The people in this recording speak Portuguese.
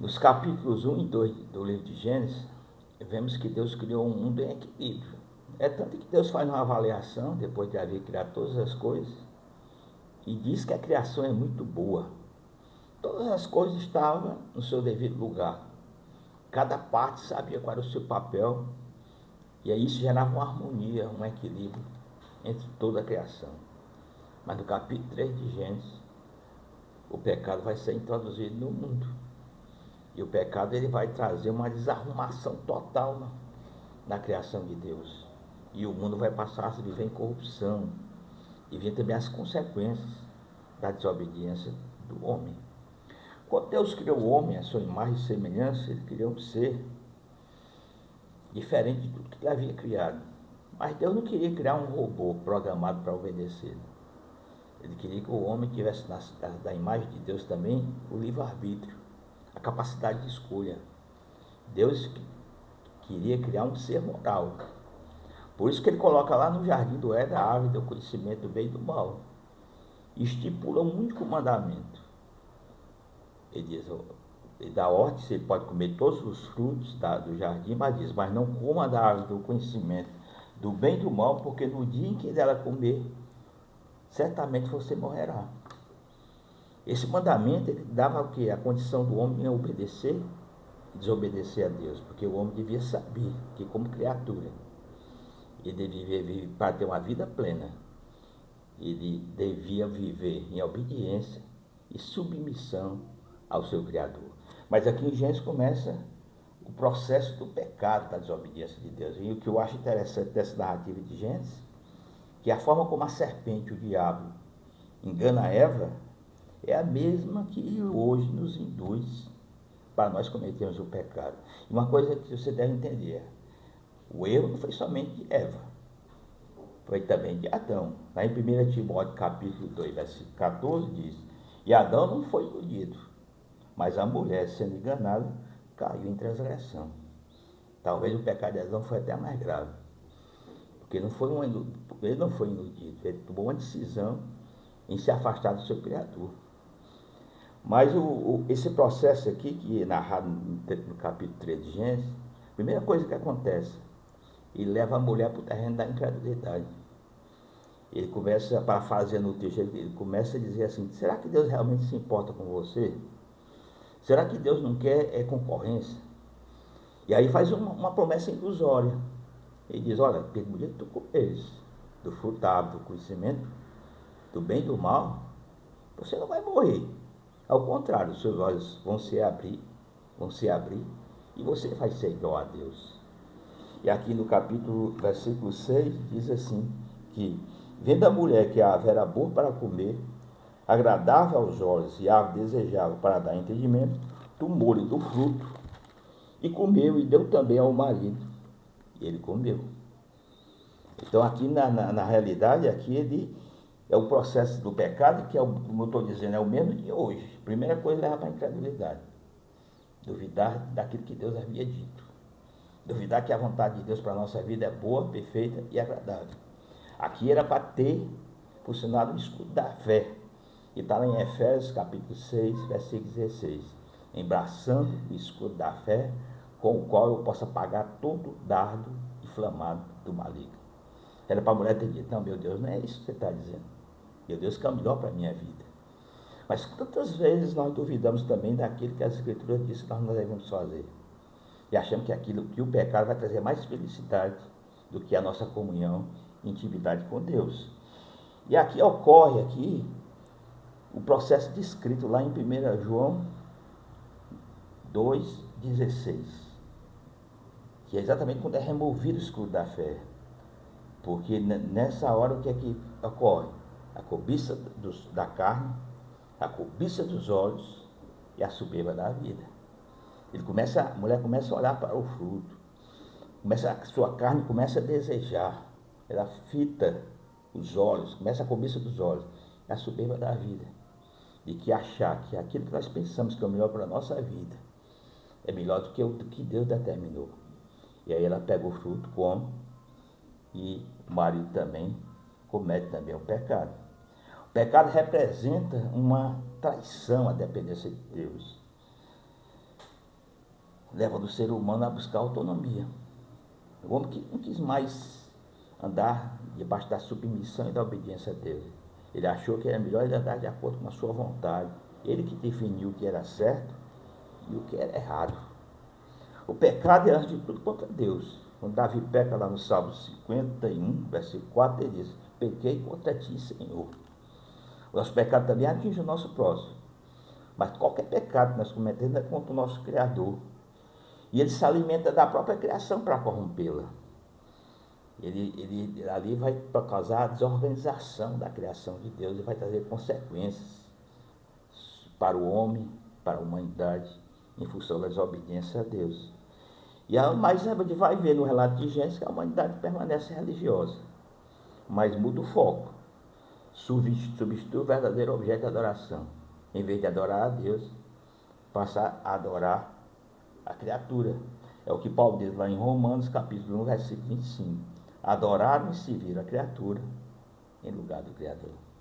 Nos capítulos 1 e 2 do livro de Gênesis, vemos que Deus criou um mundo em equilíbrio. É tanto que Deus faz uma avaliação, depois de haver criado todas as coisas, e diz que a criação é muito boa. Todas as coisas estavam no seu devido lugar. Cada parte sabia qual era o seu papel, e aí isso gerava uma harmonia, um equilíbrio entre toda a criação. Mas no capítulo 3 de Gênesis, o pecado vai ser introduzido no mundo. E o pecado ele vai trazer uma desarrumação total na criação de Deus. E o mundo vai passar a viver em corrupção. E vir também as consequências da desobediência do homem. Quando Deus criou o homem, a sua imagem e semelhança, ele criou um ser diferente de tudo que ele havia criado. Mas Deus não queria criar um robô programado para obedecer. Ele queria que o homem tivesse da imagem de Deus também o livre-arbítrio, a capacidade de escolha. Deus queria criar um ser moral. Por isso que ele coloca lá no jardim do Éden a árvore do conhecimento do bem e do mal. E estipula um único mandamento. Ele diz, ele dá ordem, você pode comer todos os frutos do jardim, mas não coma da árvore do conhecimento do bem e do mal, porque no dia em que dela comer, certamente você morrerá. Esse mandamento ele dava o quê? A condição do homem a obedecer e desobedecer a Deus, porque o homem devia saber que como criatura ele devia viver para ter uma vida plena, ele devia viver em obediência e submissão ao seu Criador. Mas aqui em Gênesis começa o processo do pecado, da desobediência de Deus. E o que eu acho interessante dessa narrativa de Gênesis, que a forma como a serpente, o diabo, engana Eva, é a mesma que hoje nos induz para nós cometermos o pecado. E uma coisa que você deve entender, o erro não foi somente de Eva, foi também de Adão. Lá em 1 Timóteo capítulo 2, versículo 14, diz, e Adão não foi iludido, mas a mulher, sendo enganada, caiu em transgressão. Talvez o pecado de Adão foi até mais grave, porque ele não foi iludido, ele tomou uma decisão em se afastar do seu Criador. Mas esse processo aqui, que é narrado no capítulo 3 de Gênesis, a primeira coisa que acontece, ele leva a mulher para o terreno da incredulidade. Ele começa, parafraseando o texto, ele começa a dizer assim, será que Deus realmente se importa com você? Será que Deus não quer concorrência? E aí faz uma promessa ilusória. Ele diz, olha, pelo dia que tu comeres do fruto da árvore do conhecimento, do bem e do mal, você não vai morrer. Ao contrário, os seus olhos vão se abrir, e você vai ser igual a Deus. E aqui no capítulo, versículo 6, diz assim, que vendo a mulher que a árvore era boa para comer, agradável aos olhos e árvore desejável para dar entendimento, tomou-lhe do fruto e comeu e deu também ao marido. E ele comeu. Então aqui na realidade, aqui ele é o processo do pecado, que é como eu estou dizendo, é o mesmo de hoje. Primeira coisa, leva para a incredulidade. Duvidar daquilo que Deus havia dito. Duvidar que a vontade de Deus para a nossa vida é boa, perfeita e agradável. Aqui era para ter funcionado o escudo da fé. E está lá em Efésios capítulo 6, versículo 16. Embraçando o escudo da fé, com o qual eu possa apagar todo dardo inflamado do maligno. Era para a mulher ter dito, não, meu Deus, não é isso que você está dizendo. Meu Deus, que é o melhor para a minha vida. Mas quantas vezes nós duvidamos também daquilo que as Escrituras dizem que nós não devemos fazer. E achamos que o pecado vai trazer mais felicidade do que a nossa comunhão e intimidade com Deus. E aqui ocorre o processo descrito lá em 1 João 2,16, que é exatamente quando é removido o escudo da fé. Porque nessa hora o que é que ocorre? A cobiça da carne, a cobiça dos olhos e a soberba da vida. A mulher começa a olhar para o fruto, sua carne começa a desejar, ela fita os olhos, começa a cobiça dos olhos, a soberba da vida, de que achar que aquilo que nós pensamos que é o melhor para a nossa vida é melhor do que Deus determinou. E aí ela pega o fruto, come, e o marido também comete também o pecado. O pecado representa uma traição à dependência de Deus. leva do ser humano a buscar autonomia. O homem que não quis mais andar debaixo da submissão e da obediência a Deus. Ele achou que era melhor ele andar de acordo com a sua vontade. Ele que definiu o que era certo e o que era errado. O pecado é, antes de tudo, contra Deus. Quando Davi peca lá no Salmo 51, versículo 4, ele diz: pequei contra ti, Senhor. O nosso pecado também atinge o nosso próximo. Mas qualquer pecado que nós cometemos é contra o nosso Criador. E ele se alimenta da própria criação para corrompê-la. Ele ali vai causar a desorganização da criação de Deus e vai trazer consequências para o homem, para a humanidade, em função da desobediência a Deus. Mas a gente vai ver no relato de Gênesis que a humanidade permanece religiosa, mas muda o foco, substitui o verdadeiro objeto de adoração. Em vez de adorar a Deus, passa a adorar a criatura. É o que Paulo diz lá em Romanos, capítulo 1, versículo 25. Adoraram e serviram a criatura em lugar do Criador.